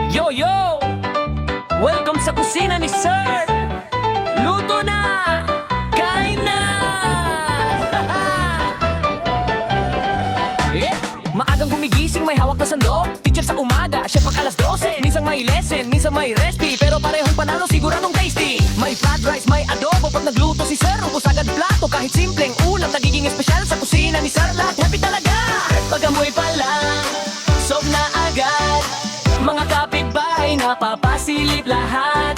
Yo, yo! Welcome sa kusina ni Sir! Luto na! Kain na! Maagang gumigising, may hawak na sandok. Teacher sa umaga, chef pag alas 12. Minsan may lesson, minsan may recipe, pero parehong panalo, siguradong tasty. May fried rice, may adobo, pag nagluto si Sir, ubos agad plato. Kahit simpleng ulam, nagiging espesyal sa kusina ni Sir. Lahat happy talaga! Pag amoy pa lang, sob na agad. Mga kapitbahay napapasilip lahat.